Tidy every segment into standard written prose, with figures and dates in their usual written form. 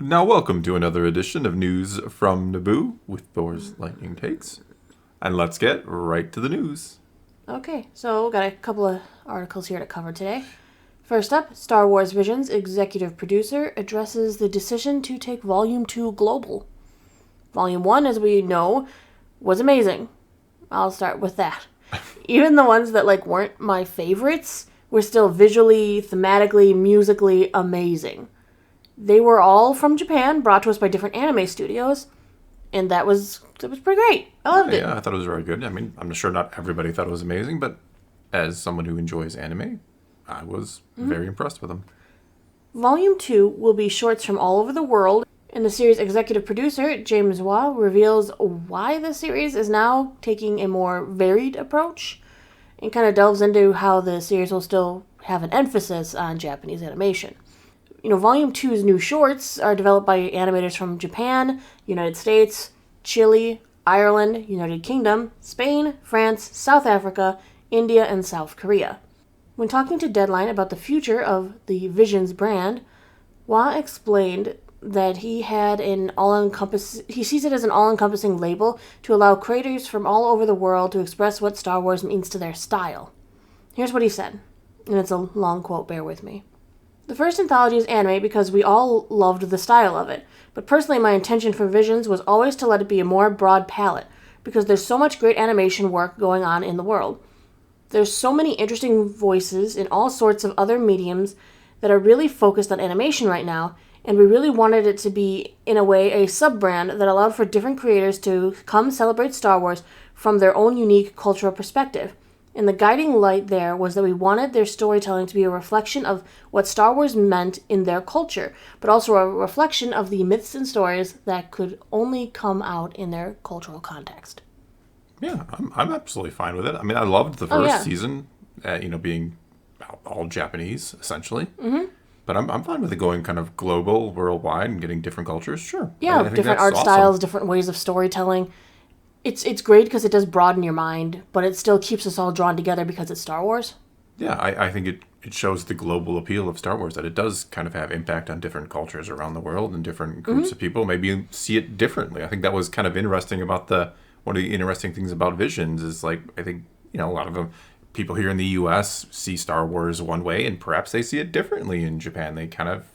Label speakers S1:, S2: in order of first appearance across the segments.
S1: Now, welcome to another edition of News from Naboo with Thor's Lightning Takes. And let's get right to the news.
S2: Okay, so we've got a couple of articles here to cover today. First up, Star Wars Vision's executive producer addresses the decision to take Volume 2 global. Volume 1, as we know, was amazing. I'll start with that. Even the ones that weren't my favorites were still visually, thematically, musically amazing. They were all from Japan, brought to us by different anime studios, and that was pretty great. I loved it.
S1: Yeah, I thought it was very good. I mean, I'm sure not everybody thought it was amazing, but as someone who enjoys anime, I was very impressed with them.
S2: Volume 2 will be shorts from all over the world, and the series' executive producer, James Waugh, reveals why the series is now taking a more varied approach, and kind of delves into how the series will still have an emphasis on Japanese animation. Volume 2's new shorts are developed by animators from Japan, United States, Chile, Ireland, United Kingdom, Spain, France, South Africa, India, and South Korea. When talking to Deadline about the future of the Visions brand, Waugh explained that he sees it as an all-encompassing label to allow creators from all over the world to express what Star Wars means to their style. Here's what he said, and it's a long quote, bear with me. The first anthology is anime because we all loved the style of it, but personally my intention for Visions was always to let it be a more broad palette, because there's so much great animation work going on in the world. There's so many interesting voices in all sorts of other mediums that are really focused on animation right now, and we really wanted it to be, in a way, a sub-brand that allowed for different creators to come celebrate Star Wars from their own unique cultural perspective. And the guiding light there was that we wanted their storytelling to be a reflection of what Star Wars meant in their culture, but also a reflection of the myths and stories that could only come out in their cultural context.
S1: Yeah, I'm absolutely fine with it. I mean, I loved the first season, being all Japanese, essentially. Mm-hmm. But I'm fine with it going kind of global, worldwide, and getting different cultures. Sure.
S2: Yeah,
S1: I think
S2: different art styles, different ways of storytelling. It's great because it does broaden your mind, but it still keeps us all drawn together because it's Star Wars.
S1: Yeah, I think it shows the global appeal of Star Wars, that it does kind of have impact on different cultures around the world and different groups of people. Maybe you see it differently. I think that was kind of interesting about one of the interesting things about Visions is, I think, a lot of them, people here in the U.S. see Star Wars one way, and perhaps they see it differently in Japan. They kind of,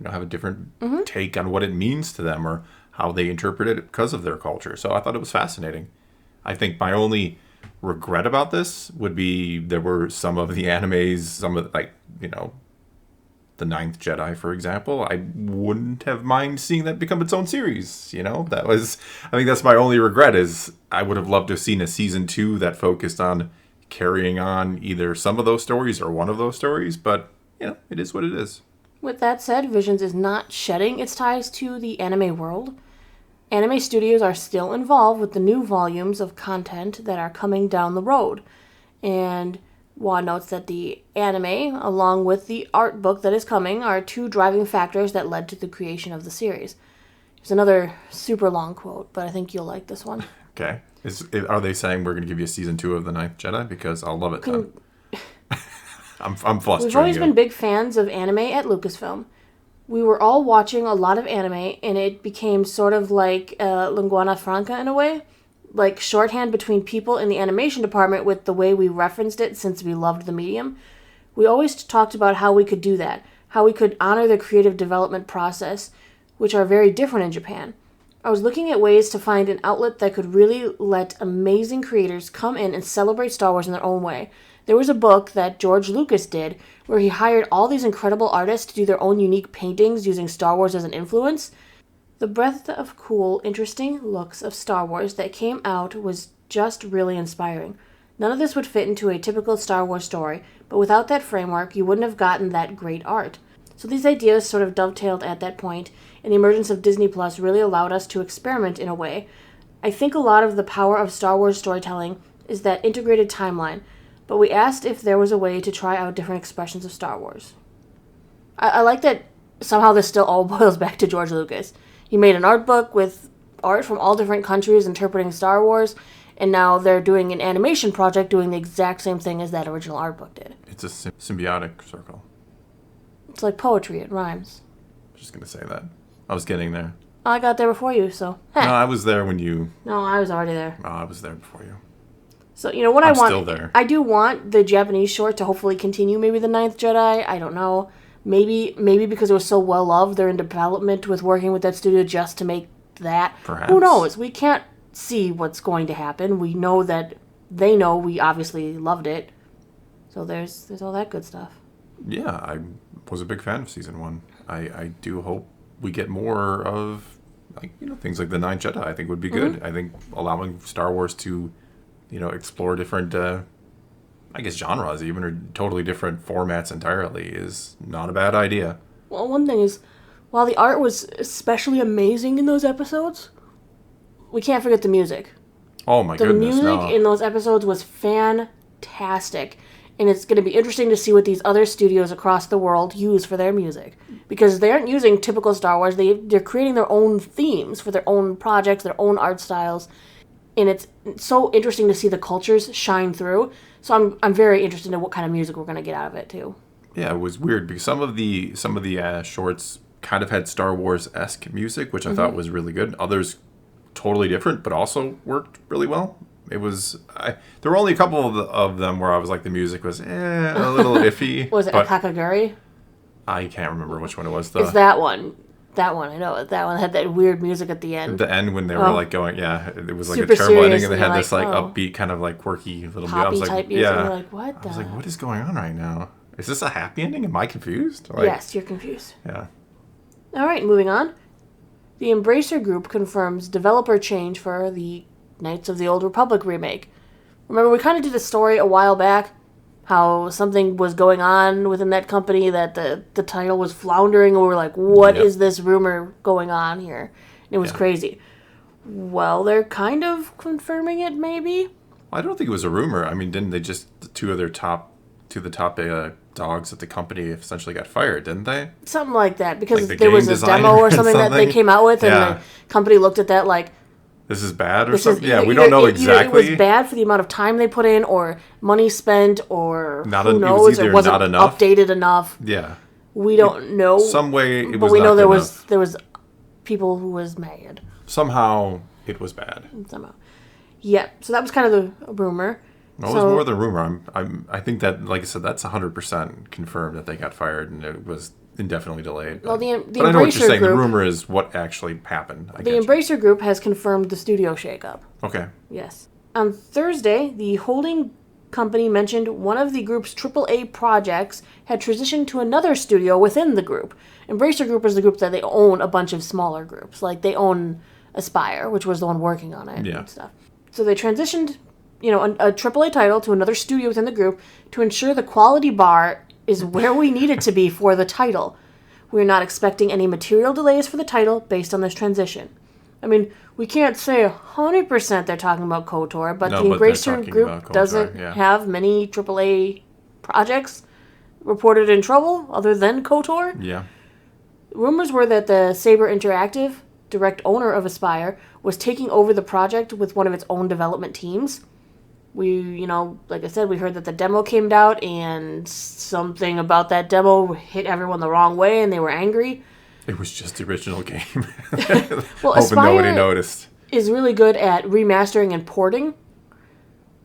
S1: have a different take on what it means to them or how they interpret it because of their culture. So I thought it was fascinating. I think my only regret about this would be there were some of the animes, some of The Ninth Jedi, for example. I wouldn't have mind seeing that become its own series. I think that's my only regret is I would have loved to have seen a season 2 that focused on carrying on either some of those stories or one of those stories, but it is what it is.
S2: With that said, Visions is not shedding its ties to the anime world. Anime studios are still involved with the new volumes of content that are coming down the road. And Waugh notes that the anime, along with the art book that is coming, are two driving factors that led to the creation of the series. There's another super long quote, but I think you'll like this one.
S1: Okay. Are they saying we're going to give you a season 2 of The Ninth Jedi? Because I'll love it then. I'm flustered.
S2: We've always been big fans of anime at Lucasfilm. We were all watching a lot of anime, and it became sort of like lingua franca in a way. Like shorthand between people in the animation department with the way we referenced it since we loved the medium. We always talked about how we could do that, how we could honor the creative development process, which are very different in Japan. I was looking at ways to find an outlet that could really let amazing creators come in and celebrate Star Wars in their own way. There was a book that George Lucas did where he hired all these incredible artists to do their own unique paintings using Star Wars as an influence. The breadth of cool, interesting looks of Star Wars that came out was just really inspiring. None of this would fit into a typical Star Wars story, but without that framework, you wouldn't have gotten that great art. So these ideas sort of dovetailed at that point, and the emergence of Disney Plus really allowed us to experiment in a way. I think a lot of the power of Star Wars storytelling is that integrated timeline, but we asked if there was a way to try out different expressions of Star Wars. I like that somehow this still all boils back to George Lucas. He made an art book with art from all different countries interpreting Star Wars, and now they're doing an animation project doing the exact same thing as that original art book did.
S1: It's a symbiotic circle.
S2: It's like poetry, it rhymes.
S1: Just going to say that. I was getting there.
S2: I got there before you, so... Hey.
S1: No, I was there when you...
S2: No, I was already there.
S1: Oh, I was there before you.
S2: So, what I want...
S1: still there.
S2: I do want the Japanese short to hopefully continue maybe The Ninth Jedi. I don't know. Maybe because it was so well loved, they're in development with working with that studio just to make that.
S1: Perhaps.
S2: Who knows? We can't see what's going to happen. We know that they know we obviously loved it. So there's all that good stuff.
S1: Yeah, I was a big fan of season 1. I do hope we get more of things like The Ninth Jedi. I think would be good. I think allowing Star Wars to explore different genres even, or totally different formats entirely, is not a bad idea.
S2: Well, one thing is, while the art was especially amazing in those episodes, we can't forget the music.
S1: Oh my goodness,
S2: The music in those episodes was fantastic. And it's going to be interesting to see what these other studios across the world use for their music. Because they aren't using typical Star Wars. They're creating their own themes for their own projects, their own art styles. And it's so interesting to see the cultures shine through. So I'm very interested in what kind of music we're going to get out of it, too.
S1: Yeah, it was weird because some of the shorts kind of had Star Wars-esque music, which I thought was really good. Others totally different, but also worked really well. It was... there were only a couple of them where I was like, the music was a little iffy.
S2: Was it Akakaguri?
S1: I can't remember which one it was.
S2: It's that one. That one, I know. That one had that weird music at the end.
S1: The end when they were going, it was like
S2: super
S1: a terrible ending, and they had
S2: serious,
S1: this upbeat kind of quirky little music.
S2: Poppy
S1: I was like,
S2: type music. You're like, what the?
S1: I was like, what is going on right now? Is this a happy ending? Am I confused?
S2: Yes, you're confused.
S1: Yeah.
S2: All right, moving on. The Embracer Group confirms developer change for the Knights of the Old Republic remake. Remember, we kind of did a story a while back, how something was going on within that company, that the title was floundering, and we were like, what is this rumor going on here? And it was crazy. Well, they're kind of confirming it, maybe?
S1: Well, I don't think it was a rumor. I mean, didn't they just... two of the top dogs at the company essentially got fired, didn't they?
S2: Something like that, because
S1: the
S2: there was a demo or something that they came out with, and the company looked at that like...
S1: This is bad or something? We don't know exactly.
S2: It was bad for the amount of time they put in, or money spent, or who knows,
S1: it
S2: or wasn't updated enough.
S1: Yeah.
S2: We don't know.
S1: Some way it was
S2: But we know there
S1: enough.
S2: was people who was mad.
S1: Somehow it was bad.
S2: Somehow. Yeah, so that was kind of the rumor.
S1: No, it was more than rumor. I think that, like I said, that's 100% confirmed that they got fired, and it was indefinitely delayed.
S2: Well, the
S1: but I know what you're saying.
S2: Group,
S1: the rumor is what actually happened.
S2: The Embracer Group has confirmed the studio shakeup.
S1: Okay.
S2: Yes. On Thursday, the holding company mentioned one of the group's AAA projects had transitioned to another studio within the group. Embracer Group is the group that they own a bunch of smaller groups. Like, they own Aspire, which was the one working on it and stuff. So they transitioned, a AAA title to another studio within the group to ensure the quality bar is where we need it to be for the title. We're not expecting any material delays for the title based on this transition. I mean, we can't say 100% they're talking about KOTOR, but the Embracer Group doesn't have many AAA projects reported in trouble other than KOTOR.
S1: Yeah.
S2: Rumors were that the Saber Interactive, direct owner of Aspire, was taking over the project with one of its own development teams. We, like I said, we heard that the demo came out and something about that demo hit everyone the wrong way and they were angry.
S1: It was just the original game.
S2: Well,
S1: Hoping nobody noticed.
S2: Is really good at remastering and porting.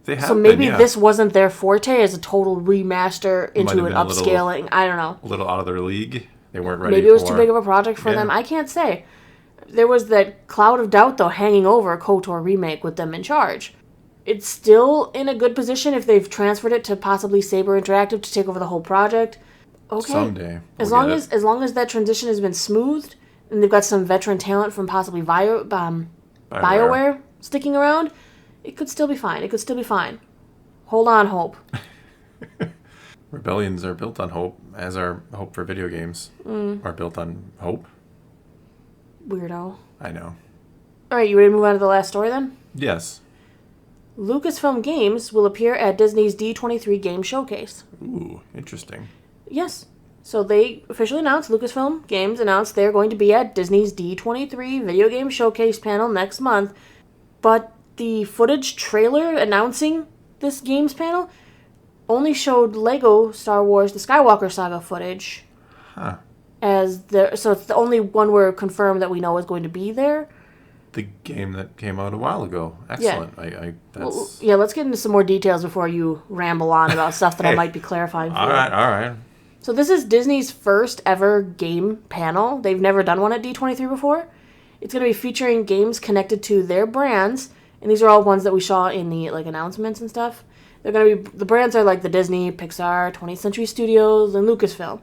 S1: They have
S2: so maybe this wasn't their forte as a total remaster into an upscaling. I don't know.
S1: A little out of their league. They weren't ready.
S2: Maybe it was too big of a project for them. I can't say. There was that cloud of doubt, though, hanging over KOTOR Remake with them in charge. It's still in a good position if they've transferred it to possibly Saber Interactive to take over the whole project. Okay.
S1: Someday.
S2: As long as that transition has been smoothed and they've got some veteran talent from possibly BioWare sticking around, it could still be fine. Hold on, hope.
S1: Rebellions are built on hope, as are hope for video games are built on hope.
S2: Weirdo.
S1: I know.
S2: All right, you ready to move on to the last story then?
S1: Yes.
S2: Lucasfilm Games will appear at Disney's D23 Game Showcase.
S1: Ooh, interesting.
S2: Yes. So they officially announced, Lucasfilm Games announced they're going to be at Disney's D23 Video Game Showcase panel next month. But the footage trailer announcing this games panel only showed Lego Star Wars The Skywalker Saga footage.
S1: Huh.
S2: So it's the only one we're confirmed that we know is going to be there.
S1: The game that came out a while ago. Excellent. Yeah.
S2: Well, yeah, let's get into some more details before you ramble on about stuff that I might be clarifying for
S1: all right.
S2: So this is Disney's first ever game panel. They've never done one at D23 before. It's going to be featuring games connected to their brands, and these are all ones that we saw in the announcements and stuff. They're going to be, the brands are like the Disney, Pixar, 20th Century Studios, and Lucasfilm.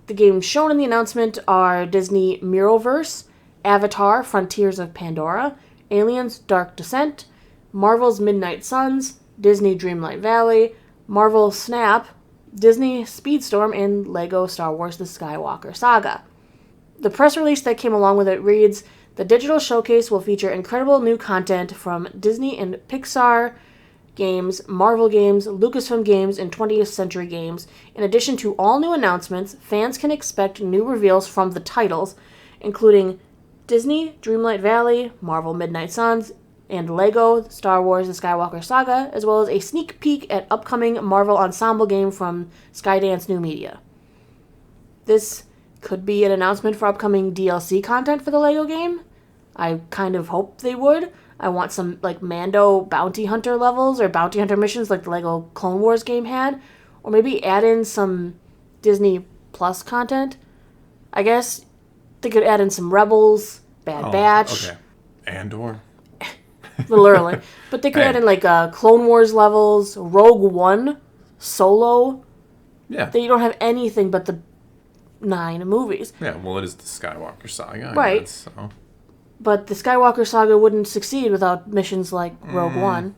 S2: The games shown in the announcement are Disney Mirrorverse, Avatar, Frontiers of Pandora, Aliens, Dark Descent, Marvel's Midnight Suns, Disney Dreamlight Valley, Marvel Snap, Disney Speedstorm, and Lego Star Wars The Skywalker Saga. The press release that came along with it reads, "The digital showcase will feature incredible new content from Disney and Pixar games, Marvel games, Lucasfilm games, and 20th Century games. In addition to all new announcements, fans can expect new reveals from the titles, including Disney, Dreamlight Valley, Marvel Midnight Suns, and Lego Star Wars The Skywalker Saga, as well as a sneak peek at upcoming Marvel Ensemble game from Skydance New Media." This could be an announcement for upcoming DLC content for the Lego game. I kind of hope they would. I want some like Mando bounty hunter levels or bounty hunter missions like the Lego Clone Wars game had, or maybe add in some Disney Plus content. I guess they could add in some Rebels, Bad Batch.
S1: Okay. Andor.
S2: A little early. But they could add in like Clone Wars levels, Rogue One, Solo.
S1: Yeah.
S2: That you don't have anything but the 9 movies.
S1: Yeah, well, it is the Skywalker Saga.
S2: Right.
S1: Guess, so.
S2: But the Skywalker Saga wouldn't succeed without missions like Rogue One.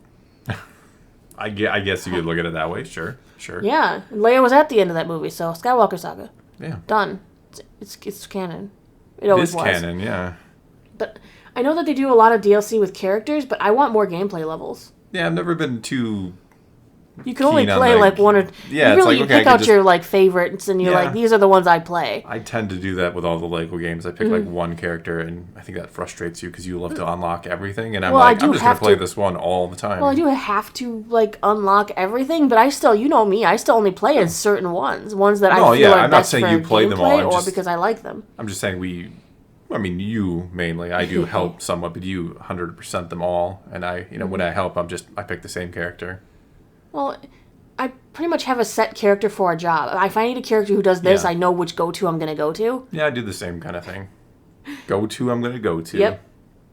S1: I guess you could look at it that way. Sure.
S2: Yeah, and Leia was at the end of that movie, so Skywalker Saga.
S1: Yeah.
S2: Done. It's canon. It always was.
S1: canon, yeah.
S2: But I know that they do a lot of DLC with characters, but I want more gameplay levels.
S1: Yeah, I've never been too...
S2: You can only play like one or...
S1: Yeah,
S2: you really
S1: it's like,
S2: pick out your like favorites, and you're like, these are the ones I play.
S1: I tend to do that with all the Lego games. I pick like one character, and I think that frustrates you because you love to unlock everything, and I'm I'm just going to play this one all the time.
S2: Well, I do have to like unlock everything, but I still, you know me, I still only play as certain ones that I feel are
S1: I'm
S2: best
S1: not saying
S2: for
S1: you play them all,
S2: or because I like them.
S1: I'm just saying you mainly. I do help somewhat, but you 100% them all, and when I help, I pick the same character.
S2: Well, I pretty much have a set character for a job. If I need a character who does this, I know which go-to I'm going to go to.
S1: Yeah, I do the same kind of thing. Go-to I'm going to go to.
S2: Yep.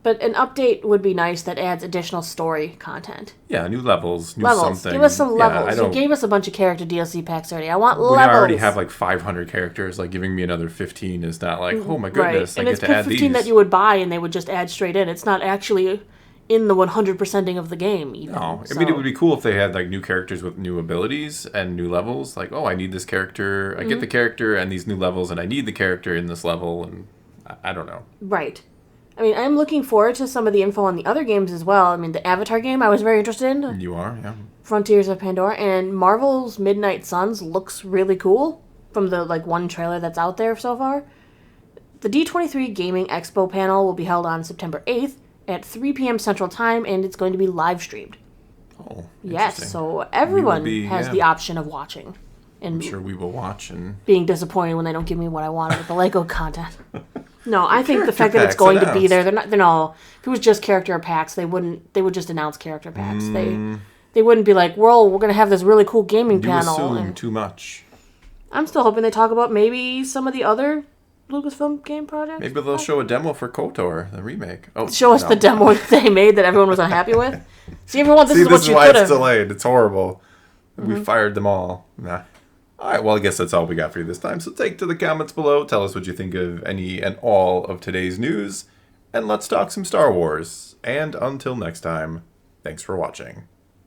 S2: But an update would be nice that adds additional story content.
S1: Yeah, new levels, something.
S2: Give us some levels. You gave us a bunch of character DLC packs already. I want levels.
S1: When I already have like 500 characters, like giving me another 15 is not like, oh my goodness,
S2: right.
S1: I get to add these. And it's
S2: 15 that you would buy and they would just add straight in. It's not actually in the 100%ing of the game, even.
S1: No, I mean, it would be cool if they had like new characters with new abilities and new levels. Like, I need this character, I get the character and these new levels, and I need the character in this level, and I don't know.
S2: Right. I mean, I'm looking forward to some of the info on the other games as well. I mean, the Avatar game I was very interested in.
S1: You are, yeah.
S2: Frontiers of Pandora, and Marvel's Midnight Suns looks really cool from the one trailer that's out there so far. The D23 Gaming Expo panel will be held on September 8th at 3 p.m. Central Time, and it's going to be live streamed.
S1: Oh,
S2: yes, so everyone has the option of watching. And
S1: I'm sure we will watch and
S2: being disappointed when they don't give me what I wanted with the Lego content. No, I think the fact that it's going to be there, they're not. If it was just character packs, they would just announce character packs. They wouldn't be like, well, we're going to have this really cool gaming panel.
S1: You assume too much.
S2: I'm still hoping they talk about maybe some of the other Lucasfilm game projects.
S1: Maybe they'll show a demo for KOTOR, the remake.
S2: Show us the demo they made that everyone was unhappy with. See, everyone, this is what you
S1: why
S2: could have.
S1: It's delayed. It's horrible. We fired them all. Nah. All right, well, I guess that's all we got for you this time. So take to the comments below. Tell us what you think of any and all of today's news. And let's talk some Star Wars. And until next time, thanks for watching.